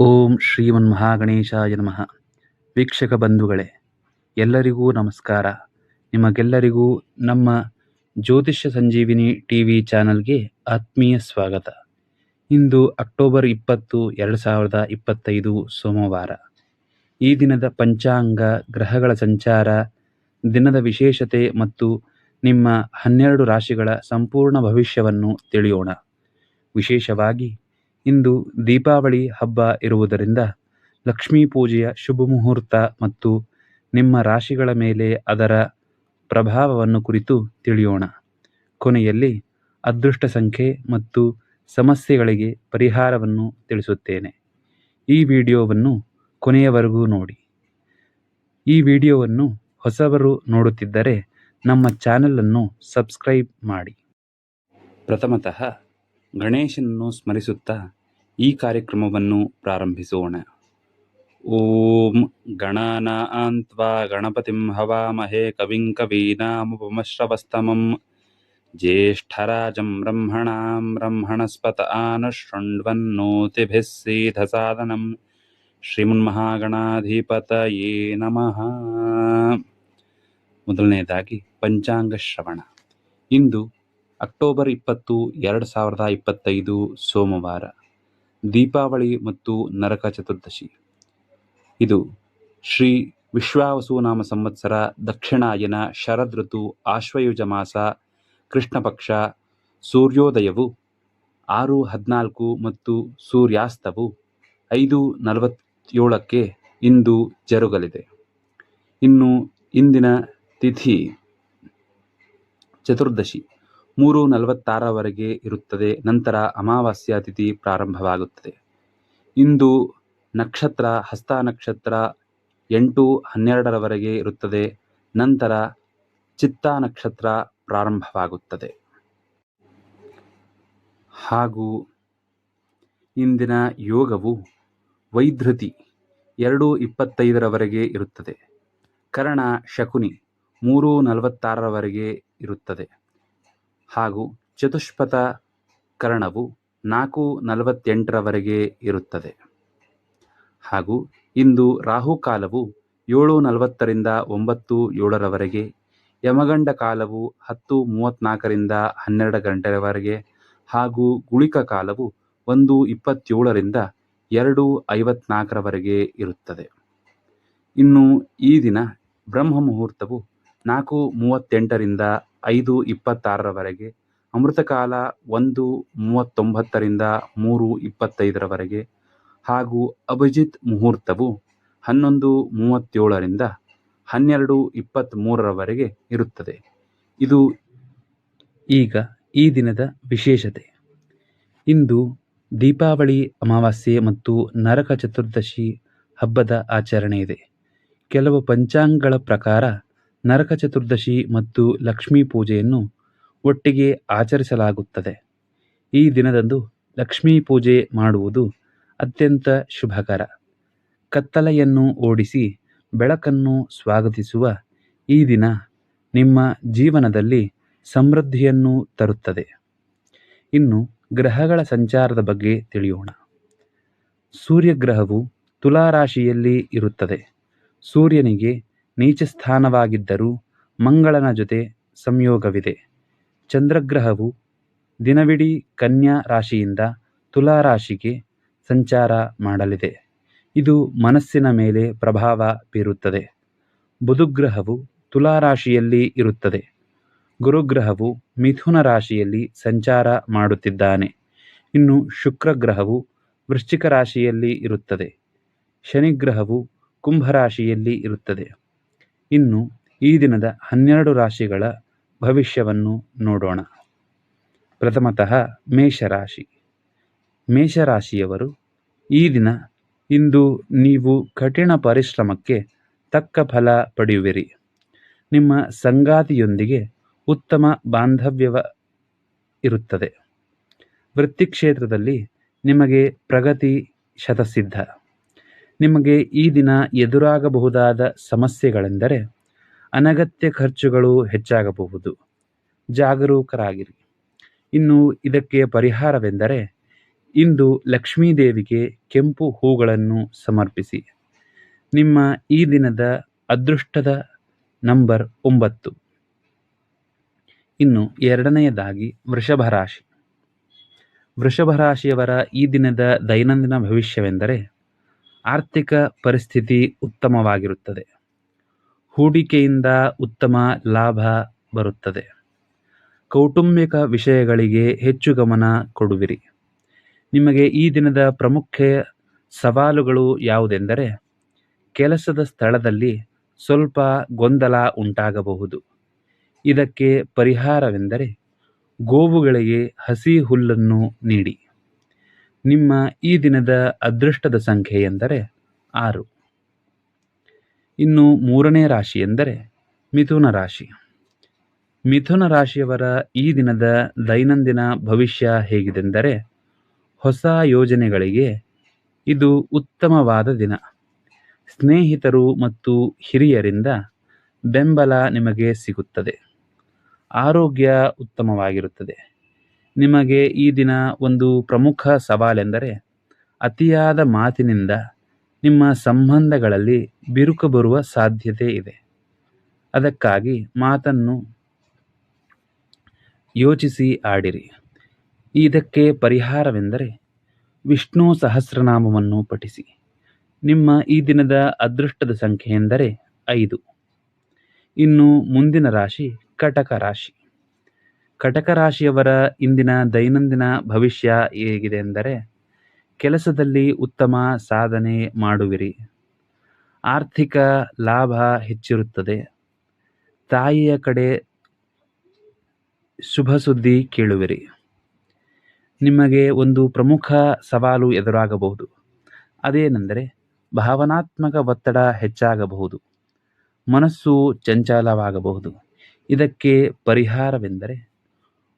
ಓಂ ಶ್ರೀಮನ್ಮಹಾಗಣೇಶಾಯ ನಮಃ. ವೀಕ್ಷಕ ಬಂಧುಗಳೇ, ಎಲ್ಲರಿಗೂ ನಮಸ್ಕಾರ. ನಿಮಗೆಲ್ಲರಿಗೂ ನಮ್ಮ ಜ್ಯೋತಿಷ್ಯ ಸಂಜೀವಿನಿ ಟಿವಿ ಚಾನಲ್ಗೆ ಆತ್ಮೀಯ ಸ್ವಾಗತ. ಇಂದು ಅಕ್ಟೋಬರ್ 20, 2025 ಸೋಮವಾರ. ಈ ದಿನದ ಪಂಚಾಂಗ, ಗ್ರಹಗಳ ಸಂಚಾರ, ದಿನದ ವಿಶೇಷತೆ ಮತ್ತು ನಿಮ್ಮ 12 ರಾಶಿಗಳ ಸಂಪೂರ್ಣ ಭವಿಷ್ಯವನ್ನು ತಿಳಿಯೋಣ. ವಿಶೇಷವಾಗಿ ಇಂದು ದೀಪಾವಳಿ ಹಬ್ಬ ಇರುವುದರಿಂದ ಲಕ್ಷ್ಮೀ ಪೂಜೆಯ ಶುಭ ಮುಹೂರ್ತ ಮತ್ತು ನಿಮ್ಮ ರಾಶಿಗಳ ಮೇಲೆ ಅದರ ಪ್ರಭಾವವನ್ನು ಕುರಿತು ತಿಳಿಯೋಣ. ಕೊನೆಯಲ್ಲಿ ಅದೃಷ್ಟ ಸಂಖ್ಯೆ ಮತ್ತು ಸಮಸ್ಯೆಗಳಿಗೆ ಪರಿಹಾರವನ್ನು ತಿಳಿಸುತ್ತೇನೆ. ಈ ವಿಡಿಯೋವನ್ನು ಕೊನೆಯವರೆಗೂ ನೋಡಿ. ಈ ವಿಡಿಯೋವನ್ನು ಹೊಸಬರು ನೋಡುತ್ತಿದ್ದರೆ ನಮ್ಮ ಚಾನಲನ್ನು ಸಬ್ಸ್ಕ್ರೈಬ್ ಮಾಡಿ. ಪ್ರಥಮತಃ ಗಣೇಶನನ್ನು ಸ್ಮರಿಸುತ್ತಾ ಈ ಕಾರ್ಯಕ್ರಮವನ್ನು ಪ್ರಾರಂಭಿಸೋಣ. ಓಂ ಗಣಾನಾಂ ತ್ವಾ ಗಣಪತಿಂ ಹವಾಮಹೇ ಕವಿಂ ಕವೀನಾಮುಪಮಶ್ರವಸ್ತಮಂ ಜ್ಯೇಷ್ಠರಾಜಂ ಬ್ರಹ್ಮಣಾಂ ಬ್ರಹ್ಮಣಸ್ಪತ ಆನಶೃಣ್ವನ್ನೋತಿಭಿಃ ಸಿದ್ಧಸಾದನಂ. ಶ್ರೀಮನ್ಮಹಾಗಣಾಧಿಪತಯೇ ನಮಃ. ಮೊದಲನೆಯದಾಗಿ ಪಂಚಾಂಗ ಶ್ರವಣ. ಇಂದು ಅಕ್ಟೋಬರ್ 20, 2025 ಸೋಮವಾರ, ದೀಪಾವಳಿ ಮತ್ತು ನರಕ ಚತುರ್ದಶಿ. ಇದು ಶ್ರೀ ವಿಶ್ವಾವಸುನಾಮ ಸಂವತ್ಸರ, ದಕ್ಷಿಣಾಯನ, ಶರದ್ ಋತು, ಆಶ್ವಯುಜ ಮಾಸ, ಕೃಷ್ಣ ಪಕ್ಷ. ಸೂರ್ಯೋದಯವು 6:14 ಮತ್ತು ಸೂರ್ಯಾಸ್ತವು 5:47 ಇಂದು ಜರುಗಲಿದೆ. ಇನ್ನು ಇಂದಿನ ತಿಥಿ ಚತುರ್ದಶಿ 3:46 ಇರುತ್ತದೆ. ನಂತರ ಅಮಾವಾಸ್ಯ ತಿಥಿ ಪ್ರಾರಂಭವಾಗುತ್ತದೆ. ಇಂದು ನಕ್ಷತ್ರ ಹಸ್ತ ನಕ್ಷತ್ರ 8:12 ಇರುತ್ತದೆ. ನಂತರ ಚಿತ್ತಾ ನಕ್ಷತ್ರ ಪ್ರಾರಂಭವಾಗುತ್ತದೆ. ಹಾಗೂ ಇಂದಿನ ಯೋಗವು ವೈಧೃತಿ 2:25 ಇರುತ್ತದೆ. ಕರಣ ಶಕುನಿ 3:46 ಇರುತ್ತದೆ. ಹಾಗೂ ಚತುಷ್ಪಥ ಕರಣವು 4:48 ಇರುತ್ತದೆ. ಹಾಗೂ ಇಂದು ರಾಹುಕಾಲವು 7:40 9:07, ಯಮಗಂಡ ಕಾಲವು 10:34 12 ಗಂಟೆಯವರೆಗೆ, ಹಾಗೂ ಗುಳಿಕ ಕಾಲವು 1:27 2:54 ಇರುತ್ತದೆ. ಇನ್ನು ಈ ದಿನ ಬ್ರಹ್ಮ ಮುಹೂರ್ತವು 4:38 5:26, ಅಮೃತಕಾಲ 1:39 3:25, ಹಾಗೂ ಅಭಿಜಿತ್ ಮುಹೂರ್ತವು 11:37 12:23 ಇರುತ್ತದೆ. ಇದು ಈಗ ಈ ದಿನದ ವಿಶೇಷತೆ. ಇಂದು ದೀಪಾವಳಿ, ಅಮಾವಾಸ್ಯೆ ಮತ್ತು ನರಕ ಚತುರ್ದಶಿ ಹಬ್ಬದ ಆಚರಣೆ ಇದೆ. ಕೆಲವು ಪಂಚಾಂಗಗಳ ಪ್ರಕಾರ ನರಕ ಚತುರ್ದಶಿ ಮತ್ತು ಲಕ್ಷ್ಮೀ ಪೂಜೆಯನ್ನು ಒಟ್ಟಿಗೆ ಆಚರಿಸಲಾಗುತ್ತದೆ. ಈ ದಿನದಂದು ಲಕ್ಷ್ಮೀ ಪೂಜೆ ಮಾಡುವುದು ಅತ್ಯಂತ ಶುಭಕರ. ಕತ್ತಲೆಯನ್ನು ಓಡಿಸಿ ಬೆಳಕನ್ನು ಸ್ವಾಗತಿಸುವ ಈ ದಿನ ನಿಮ್ಮ ಜೀವನದಲ್ಲಿ ಸಮೃದ್ಧಿಯನ್ನು ತರುತ್ತದೆ. ಇನ್ನು ಗ್ರಹಗಳ ಸಂಚಾರದ ಬಗ್ಗೆ ತಿಳಿಯೋಣ. ಸೂರ್ಯಗ್ರಹವು ತುಲಾ ರಾಶಿಯಲ್ಲಿ ಇರುತ್ತದೆ. ಸೂರ್ಯನಿಗೆ ನೀಚ ಸ್ಥಾನವಾಗಿದ್ದರೂ ಮಂಗಳನ ಜೊತೆ ಸಂಯೋಗವಿದೆ. ಚಂದ್ರಗ್ರಹವು ದಿನವಿಡೀ ಕನ್ಯಾ ರಾಶಿಯಿಂದ ತುಲಾ ರಾಶಿಗೆ ಸಂಚಾರ ಮಾಡಲಿದೆ. ಇದು ಮನಸ್ಸಿನ ಮೇಲೆ ಪ್ರಭಾವ ಬೀರುತ್ತದೆ. ಬುಧಗ್ರಹವು ತುಲಾ ರಾಶಿಯಲ್ಲಿ ಇರುತ್ತದೆ. ಗುರುಗ್ರಹವು ಮಿಥುನ ರಾಶಿಯಲ್ಲಿ ಸಂಚಾರ ಮಾಡುತ್ತಿದ್ದಾನೆ. ಇನ್ನು ಶುಕ್ರಗ್ರಹವು ವೃಶ್ಚಿಕ ರಾಶಿಯಲ್ಲಿ ಇರುತ್ತದೆ. ಶನಿಗ್ರಹವು ಕುಂಭರಾಶಿಯಲ್ಲಿ ಇರುತ್ತದೆ. ಇನ್ನು ಈ ದಿನದ 12 ರಾಶಿಗಳ ಭವಿಷ್ಯವನ್ನು ನೋಡೋಣ. ಪ್ರಥಮತಃ ಮೇಷರಾಶಿ. ಮೇಷರಾಶಿಯವರು ಈ ದಿನ ಇಂದು ನೀವು ಕಠಿಣ ಪರಿಶ್ರಮಕ್ಕೆ ತಕ್ಕ ಫಲ ಪಡೆಯುವಿರಿ. ನಿಮ್ಮ ಸಂಗಾತಿಯೊಂದಿಗೆ ಉತ್ತಮ ಬಾಂಧವ್ಯವ ಇರುತ್ತದೆ. ವೃತ್ತಿ ಕ್ಷೇತ್ರದಲ್ಲಿ ನಿಮಗೆ ಪ್ರಗತಿ ಶತಸಿದ್ಧ. ನಿಮಗೆ ಈ ದಿನ ಎದುರಾಗಬಹುದಾದ ಸಮಸ್ಯೆಗಳೆಂದರೆ ಅನಗತ್ಯ ಖರ್ಚುಗಳು ಹೆಚ್ಚಾಗಬಹುದು. ಜಾಗರೂಕರಾಗಿರಿ. ಇನ್ನು ಇದಕ್ಕೆ ಪರಿಹಾರವೆಂದರೆ ಇಂದು ಲಕ್ಷ್ಮೀದೇವಿಗೆ ಕೆಂಪು ಹೂಗಳನ್ನು ಸಮರ್ಪಿಸಿ. ನಿಮ್ಮ ಈ ದಿನದ ಅದೃಷ್ಟದ ನಂಬರ್ 9. ಇನ್ನು ಎರಡನೆಯದಾಗಿ ವೃಷಭ ರಾಶಿ. ವೃಷಭ ರಾಶಿಯವರ ಈ ದಿನದ ದೈನಂದಿನ ಭವಿಷ್ಯವೆಂದರೆ ಆರ್ಥಿಕ ಪರಿಸ್ಥಿತಿ ಉತ್ತಮವಾಗಿರುತ್ತದೆ. ಹೂಡಿಕೆಯಿಂದ ಉತ್ತಮ ಲಾಭ ಬರುತ್ತದೆ. ಕೌಟುಂಬಿಕ ವಿಷಯಗಳಿಗೆ ಹೆಚ್ಚು ಗಮನ ಕೊಡುವಿರಿ. ನಿಮಗೆ ಈ ದಿನದ ಪ್ರಮುಖ ಸವಾಲುಗಳು ಯಾವುದೆಂದರೆ ಕೆಲಸದ ಸ್ಥಳದಲ್ಲಿ ಸ್ವಲ್ಪ ಗೊಂದಲ ಉಂಟಾಗಬಹುದು. ಇದಕ್ಕೆ ಪರಿಹಾರವೆಂದರೆ ಗೋವುಗಳಿಗೆ ಹಸಿ ಹುಲ್ಲನ್ನು ನೀಡಿ. ನಿಮ್ಮ ಈ ದಿನದ ಅದೃಷ್ಟದ ಸಂಖ್ಯೆ ಎಂದರೆ 6. ಇನ್ನು ಮೂರನೇ ರಾಶಿ ಎಂದರೆ ಮಿಥುನ ರಾಶಿ. ಮಿಥುನ ರಾಶಿಯವರ ಈ ದಿನದ ದೈನಂದಿನ ಭವಿಷ್ಯ ಹೇಗಿದೆಂದರೆ ಹೊಸ ಯೋಜನೆಗಳಿಗೆ ಇದು ಉತ್ತಮವಾದ ದಿನ. ಸ್ನೇಹಿತರು ಮತ್ತು ಹಿರಿಯರಿಂದ ಬೆಂಬಲ ನಿಮಗೆ ಸಿಗುತ್ತದೆ. ಆರೋಗ್ಯ ಉತ್ತಮವಾಗಿರುತ್ತದೆ. ನಿಮಗೆ ಈ ದಿನ ಒಂದು ಪ್ರಮುಖ ಸವಾಲೆಂದರೆ ಅತಿಯಾದ ಮಾತಿನಿಂದ ನಿಮ್ಮ ಸಂಬಂಧಗಳಲ್ಲಿ ಬಿರುಕು ಬರುವ ಸಾಧ್ಯತೆ ಇದೆ. ಅದಕ್ಕಾಗಿ ಮಾತನ್ನು ಯೋಚಿಸಿ ಆಡಿರಿ. ಇದಕ್ಕೆ ಪರಿಹಾರವೆಂದರೆ ವಿಷ್ಣು ಸಹಸ್ರನಾಮವನ್ನು ಪಠಿಸಿ. ನಿಮ್ಮ ಈ ದಿನದ ಅದೃಷ್ಟದ ಸಂಖ್ಯೆ ಎಂದರೆ 5. ಇನ್ನು ಮುಂದಿನ ರಾಶಿ ಕಟಕ ರಾಶಿ. ಕಟಕ ರಾಶಿಯವರ ಇಂದಿನ ದೈನಂದಿನ ಭವಿಷ್ಯ ಹೇಗಿದೆ ಎಂದರೆ ಕೆಲಸದಲ್ಲಿ ಉತ್ತಮ ಸಾಧನೆ ಮಾಡುವಿರಿ. ಆರ್ಥಿಕ ಲಾಭ ಹೆಚ್ಚಿರುತ್ತದೆ. ತಾಯಿಯ ಕಡೆ ಶುಭ ಸುದ್ದಿ ಕೇಳುವಿರಿ. ನಿಮಗೆ ಒಂದು ಪ್ರಮುಖ ಸವಾಲು ಎದುರಾಗಬಹುದು. ಅದೇನೆಂದರೆ ಭಾವನಾತ್ಮಕ ಒತ್ತಡ ಹೆಚ್ಚಾಗಬಹುದು. ಮನಸ್ಸು ಚಂಚಲವಾಗಬಹುದು. ಇದಕ್ಕೆ ಪರಿಹಾರವೆಂದರೆ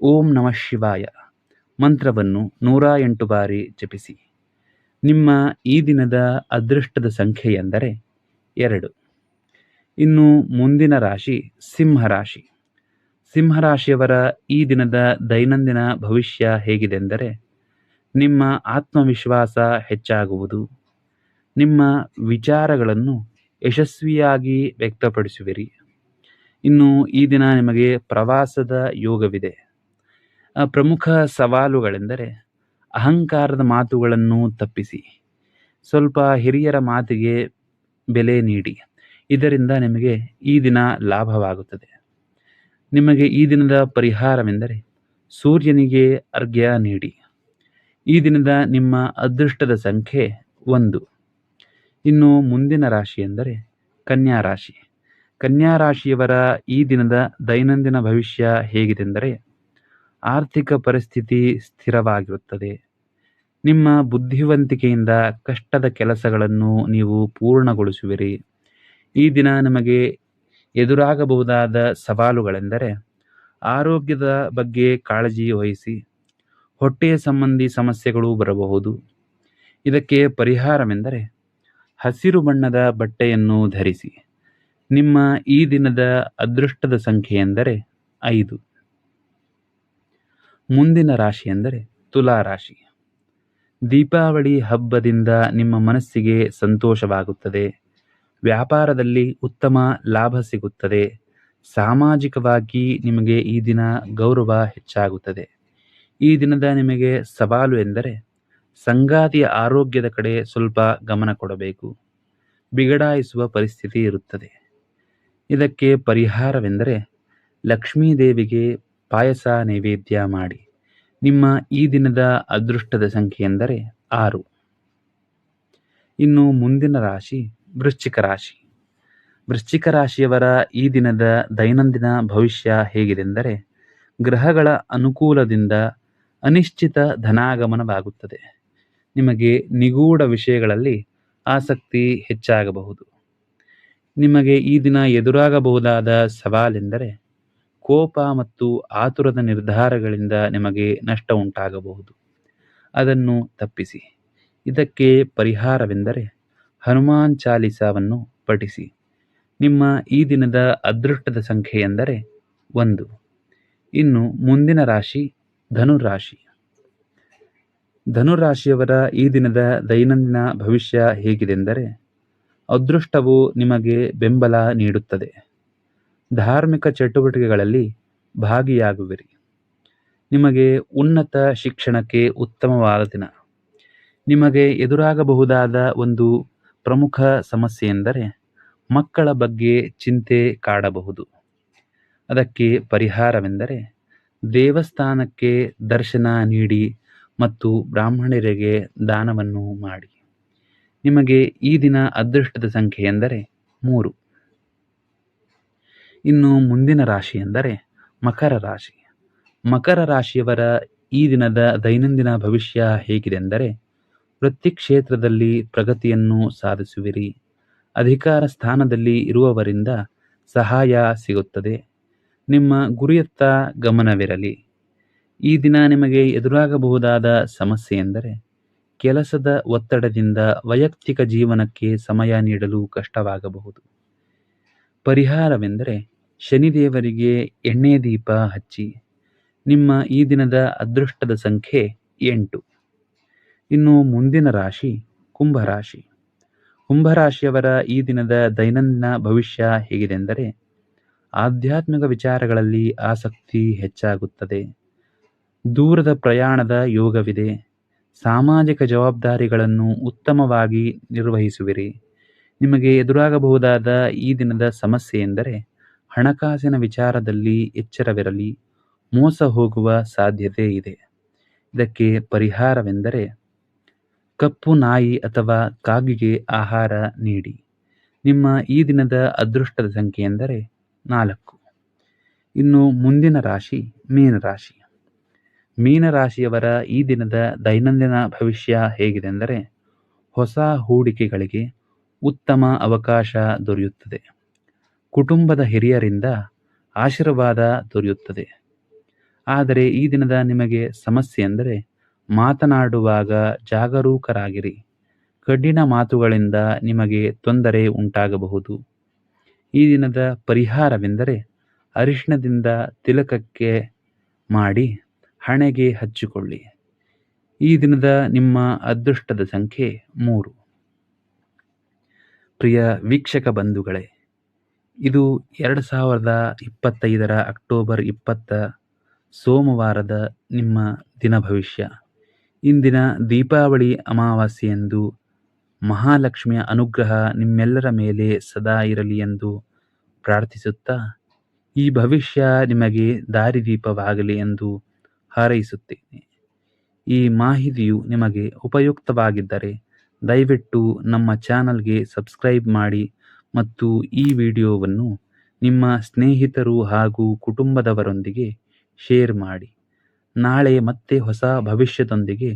ಓಂ ನಮಃ ಶಿವಾಯ ಮಂತ್ರವನ್ನು 108 ಬಾರಿ ಜಪಿಸಿ. ನಿಮ್ಮ ಈ ದಿನದ ಅದೃಷ್ಟದ ಸಂಖ್ಯೆ ಎಂದರೆ 2. ಇನ್ನು ಮುಂದಿನ ರಾಶಿ ಸಿಂಹರಾಶಿ. ಸಿಂಹರಾಶಿಯವರ ಈ ದಿನದ ದೈನಂದಿನ ಭವಿಷ್ಯ ಹೇಗಿದೆಂದರೆ ನಿಮ್ಮ ಆತ್ಮವಿಶ್ವಾಸ ಹೆಚ್ಚಾಗುವುದು. ನಿಮ್ಮ ವಿಚಾರಗಳನ್ನು ಯಶಸ್ವಿಯಾಗಿ ವ್ಯಕ್ತಪಡಿಸುವಿರಿ. ಇನ್ನು ಈ ದಿನ ನಿಮಗೆ ಪ್ರವಾಸದ ಯೋಗವಿದೆ. ಪ್ರಮುಖ ಸವಾಲುಗಳೆಂದರೆ ಅಹಂಕಾರದ ಮಾತುಗಳನ್ನು ತಪ್ಪಿಸಿ. ಸ್ವಲ್ಪ ಹಿರಿಯರ ಮಾತಿಗೆ ಬೆಲೆ ನೀಡಿ. ಇದರಿಂದ ನಿಮಗೆ ಈ ದಿನ ಲಾಭವಾಗುತ್ತದೆ. ನಿಮಗೆ ಈ ದಿನದ ಪರಿಹಾರವೆಂದರೆ ಸೂರ್ಯನಿಗೆ ಅರ್ಘ್ಯ ನೀಡಿ. ಈ ದಿನದ ನಿಮ್ಮ ಅದೃಷ್ಟದ ಸಂಖ್ಯೆ 1. ಇನ್ನು ಮುಂದಿನ ರಾಶಿ ಎಂದರೆ ಕನ್ಯಾ ರಾಶಿ. ಕನ್ಯಾ ರಾಶಿಯವರ ಈ ದಿನದ ದೈನಂದಿನ ಭವಿಷ್ಯ ಹೇಗಿದೆಂದರೆ ಆರ್ಥಿಕ ಪರಿಸ್ಥಿತಿ ಸ್ಥಿರವಾಗಿರುತ್ತದೆ. ನಿಮ್ಮ ಬುದ್ಧಿವಂತಿಕೆಯಿಂದ ಕಷ್ಟದ ಕೆಲಸಗಳನ್ನು ನೀವು ಪೂರ್ಣಗೊಳಿಸುವಿರಿ. ಈ ದಿನ ನಿಮಗೆ ಎದುರಾಗಬಹುದಾದ ಸವಾಲುಗಳೆಂದರೆ ಆರೋಗ್ಯದ ಬಗ್ಗೆ ಕಾಳಜಿ ವಹಿಸಿ. ಹೊಟ್ಟೆಯ ಸಂಬಂಧಿ ಸಮಸ್ಯೆಗಳು ಬರಬಹುದು. ಇದಕ್ಕೆ ಪರಿಹಾರವೆಂದರೆ ಹಸಿರು ಬಣ್ಣದ ಬಟ್ಟೆಯನ್ನು ಧರಿಸಿ. ನಿಮ್ಮ ಈ ದಿನದ ಅದೃಷ್ಟದ ಸಂಖ್ಯೆ ಎಂದರೆ 5. ಮುಂದಿನ ರಾಶಿ ಎಂದರೆ ತುಲಾ ರಾಶಿ. ದೀಪಾವಳಿ ಹಬ್ಬದಿಂದ ನಿಮ್ಮ ಮನಸ್ಸಿಗೆ ಸಂತೋಷವಾಗುತ್ತದೆ. ವ್ಯಾಪಾರದಲ್ಲಿ ಉತ್ತಮ ಲಾಭ ಸಿಗುತ್ತದೆ. ಸಾಮಾಜಿಕವಾಗಿ ನಿಮಗೆ ಈ ದಿನ ಗೌರವ ಹೆಚ್ಚಾಗುತ್ತದೆ. ಈ ದಿನದ ನಿಮಗೆ ಸವಾಲು ಎಂದರೆ ಸಂಗಾತಿಯ ಆರೋಗ್ಯದ ಕಡೆ ಸ್ವಲ್ಪ ಗಮನ ಕೊಡಬೇಕು. ಬಿಗಡಾಯಿಸುವ ಪರಿಸ್ಥಿತಿ ಇರುತ್ತದೆ. ಇದಕ್ಕೆ ಪರಿಹಾರವೆಂದರೆ ಲಕ್ಷ್ಮೀದೇವಿಗೆ ಪಾಯಸ ನೈವೇದ್ಯ ಮಾಡಿ. ನಿಮ್ಮ ಈ ದಿನದ ಅದೃಷ್ಟದ ಸಂಖ್ಯೆ ಎಂದರೆ 6. ಇನ್ನು ಮುಂದಿನ ರಾಶಿ ವೃಶ್ಚಿಕ ರಾಶಿ. ವೃಶ್ಚಿಕ ರಾಶಿಯವರ ಈ ದಿನದ ದೈನಂದಿನ ಭವಿಷ್ಯ ಹೇಗಿದೆಂದರೆ ಗ್ರಹಗಳ ಅನುಕೂಲದಿಂದ ಅನಿಶ್ಚಿತ ಧನಾಗಮನವಾಗುತ್ತದೆ. ನಿಮಗೆ ನಿಗೂಢ ವಿಷಯಗಳಲ್ಲಿ ಆಸಕ್ತಿ ಹೆಚ್ಚಾಗಬಹುದು. ನಿಮಗೆ ಈ ದಿನ ಎದುರಾಗಬಹುದಾದ ಸವಾಲೆಂದರೆ ಕೋಪ ಮತ್ತು ಆತುರದ ನಿರ್ಧಾರಗಳಿಂದ ನಿಮಗೆ ನಷ್ಟ ಉಂಟಾಗಬಹುದು. ಅದನ್ನು ತಪ್ಪಿಸಿ. ಇದಕ್ಕೆ ಪರಿಹಾರವೆಂದರೆ ಹನುಮಾನ್ ಚಾಲಿಸವನ್ನು ಪಠಿಸಿ. ನಿಮ್ಮ ಈ ದಿನದ ಅದೃಷ್ಟದ ಸಂಖ್ಯೆ ಎಂದರೆ 1. ಇನ್ನು ಮುಂದಿನ ರಾಶಿ ಧನುರಾಶಿ. ಧನುರಾಶಿಯವರ ಈ ದಿನದ ದೈನಂದಿನ ಭವಿಷ್ಯ ಹೇಗಿದೆಂದರೆ, ಅದೃಷ್ಟವು ನಿಮಗೆ ಬೆಂಬಲ ನೀಡುತ್ತದೆ. ಧಾರ್ಮಿಕ ಚಟುವಟಿಕೆಗಳಲ್ಲಿ ಭಾಗಿಯಾಗುವಿರಿ. ನಿಮಗೆ ಉನ್ನತ ಶಿಕ್ಷಣಕ್ಕೆ ಉತ್ತಮವಾದ ದಿನ. ನಿಮಗೆ ಎದುರಾಗಬಹುದಾದ ಒಂದು ಪ್ರಮುಖ ಸಮಸ್ಯೆಯೆಂದರೆ ಮಕ್ಕಳ ಬಗ್ಗೆ ಚಿಂತೆ ಕಾಡಬಹುದು. ಅದಕ್ಕೆ ಪರಿಹಾರವೆಂದರೆ ದೇವಸ್ಥಾನಕ್ಕೆ ದರ್ಶನ ನೀಡಿ ಮತ್ತು ಬ್ರಾಹ್ಮಣರಿಗೆ ದಾನವನ್ನು ಮಾಡಿ. ನಿಮಗೆ ಈ ದಿನ ಅದೃಷ್ಟದ ಸಂಖ್ಯೆ ಎಂದರೆ 3. ಇನ್ನು ಮುಂದಿನ ರಾಶಿ ಎಂದರೆ ಮಕರ ರಾಶಿ. ಮಕರ ರಾಶಿಯವರ ಈ ದಿನದ ದೈನಂದಿನ ಭವಿಷ್ಯ ಹೇಗಿದೆಂದರೆ, ವೃತ್ತಿ ಕ್ಷೇತ್ರದಲ್ಲಿ ಪ್ರಗತಿಯನ್ನು ಸಾಧಿಸುವಿರಿ. ಅಧಿಕಾರ ಸ್ಥಾನದಲ್ಲಿ ಇರುವವರಿಂದ ಸಹಾಯ ಸಿಗುತ್ತದೆ. ನಿಮ್ಮ ಗುರಿಯತ್ತ ಗಮನವಿರಲಿ. ಈ ದಿನ ನಿಮಗೆ ಎದುರಾಗಬಹುದಾದ ಸಮಸ್ಯೆ ಎಂದರೆ ಕೆಲಸದ ಒತ್ತಡದಿಂದ ವೈಯಕ್ತಿಕ ಜೀವನಕ್ಕೆ ಸಮಯ ನೀಡಲು ಕಷ್ಟವಾಗಬಹುದು. ಪರಿಹಾರವೆಂದರೆ ಶನಿದೇವರಿಗೆ ಎಣ್ಣೆ ದೀಪ ಹಚ್ಚಿ. ನಿಮ್ಮ ಈ ದಿನದ ಅದೃಷ್ಟದ ಸಂಖ್ಯೆ 8. ಇನ್ನು ಮುಂದಿನ ರಾಶಿ ಕುಂಭರಾಶಿ. ಕುಂಭರಾಶಿಯವರ ಈ ದಿನದ ದೈನಂದಿನ ಭವಿಷ್ಯ ಹೇಗಿದೆಂದರೆ, ಆಧ್ಯಾತ್ಮಿಕ ವಿಚಾರಗಳಲ್ಲಿ ಆಸಕ್ತಿ ಹೆಚ್ಚಾಗುತ್ತದೆ. ದೂರದ ಪ್ರಯಾಣದ ಯೋಗವಿದೆ. ಸಾಮಾಜಿಕ ಜವಾಬ್ದಾರಿಗಳನ್ನು ಉತ್ತಮವಾಗಿ ನಿರ್ವಹಿಸುವಿರಿ. ನಿಮಗೆ ಎದುರಾಗಬಹುದಾದ ಈ ದಿನದ ಸಮಸ್ಯೆ ಎಂದರೆ ಹಣಕಾಸಿನ ವಿಚಾರದಲ್ಲಿ ಎಚ್ಚರವಿರಲಿ. ಮೋಸ ಹೋಗುವ ಸಾಧ್ಯತೆ ಇದೆ. ಇದಕ್ಕೆ ಪರಿಹಾರವೆಂದರೆ ಕಪ್ಪು ನಾಯಿ ಅಥವಾ ಕಾಗಿಗೆ ಆಹಾರ ನೀಡಿ. ನಿಮ್ಮ ಈ ದಿನದ ಅದೃಷ್ಟದ ಸಂಖ್ಯೆ ಎಂದರೆ 4. ಇನ್ನು ಮುಂದಿನ ರಾಶಿ ಮೀನರಾಶಿ. ಮೀನರಾಶಿಯವರ ಈ ದಿನದ ದೈನಂದಿನ ಭವಿಷ್ಯ ಹೇಗಿದೆಂದರೆ, ಹೊಸ ಹೂಡಿಕೆಗಳಿಗೆ ಉತ್ತಮ ಅವಕಾಶ ದೊರೆಯುತ್ತದೆ. ಕುಟುಂಬದ ಹಿರಿಯರಿಂದ ಆಶೀರ್ವಾದ ದೊರೆಯುತ್ತದೆ. ಆದರೆ ಈ ದಿನದ ನಿಮಗೆ ಸಮಸ್ಯೆ ಎಂದರೆ ಮಾತನಾಡುವಾಗ ಜಾಗರೂಕರಾಗಿರಿ. ಕಠಿಣ ಮಾತುಗಳಿಂದ ನಿಮಗೆ ತೊಂದರೆ ಉಂಟಾಗಬಹುದು. ಈ ದಿನದ ಪರಿಹಾರವೆಂದರೆ ಅರಿಶಿಣದಿಂದ ತಿಲಕಕ್ಕೆ ಮಾಡಿ ಹಣೆಗೆ ಹಚ್ಚಿಕೊಳ್ಳಿ. ಈ ದಿನದ ನಿಮ್ಮ ಅದೃಷ್ಟದ ಸಂಖ್ಯೆ 3. ಪ್ರಿಯ ವೀಕ್ಷಕ ಬಂಧುಗಳೇ, ಇದು 2025 ಅಕ್ಟೋಬರ್ 20 ಸೋಮವಾರದ ನಿಮ್ಮ ದಿನ ಭವಿಷ್ಯ. ಇಂದಿನ ದೀಪಾವಳಿ ಅಮಾವಾಸ್ಯೆಯಂದು ಮಹಾಲಕ್ಷ್ಮಿಯ ಅನುಗ್ರಹ ನಿಮ್ಮೆಲ್ಲರ ಮೇಲೆ ಸದಾ ಇರಲಿ ಎಂದು ಪ್ರಾರ್ಥಿಸುತ್ತಾ, ಈ ಭವಿಷ್ಯ ನಿಮಗೆ ದಾರಿದೀಪವಾಗಲಿ ಎಂದು ಹಾರೈಸುತ್ತೇನೆ. ಈ ಮಾಹಿತಿಯು ನಿಮಗೆ ಉಪಯುಕ್ತವಾಗಿದ್ದರೆ ದಯವಿಟ್ಟು ನಮ್ಮ ಚಾನಲ್ಗೆ ಸಬ್ಸ್ಕ್ರೈಬ್ ಮಾಡಿ ಮತ್ತು ಈ ವಿಡಿಯೋವನ್ನು ನಿಮ್ಮ ಸ್ನೇಹಿತರು ಹಾಗೂ ಕುಟುಂಬದವರೊಂದಿಗೆ ಶೇರ್ ಮಾಡಿ. ನಾಳೆ ಮತ್ತೆ ಹೊಸ ಭವಿಷ್ಯದೊಂದಿಗೆ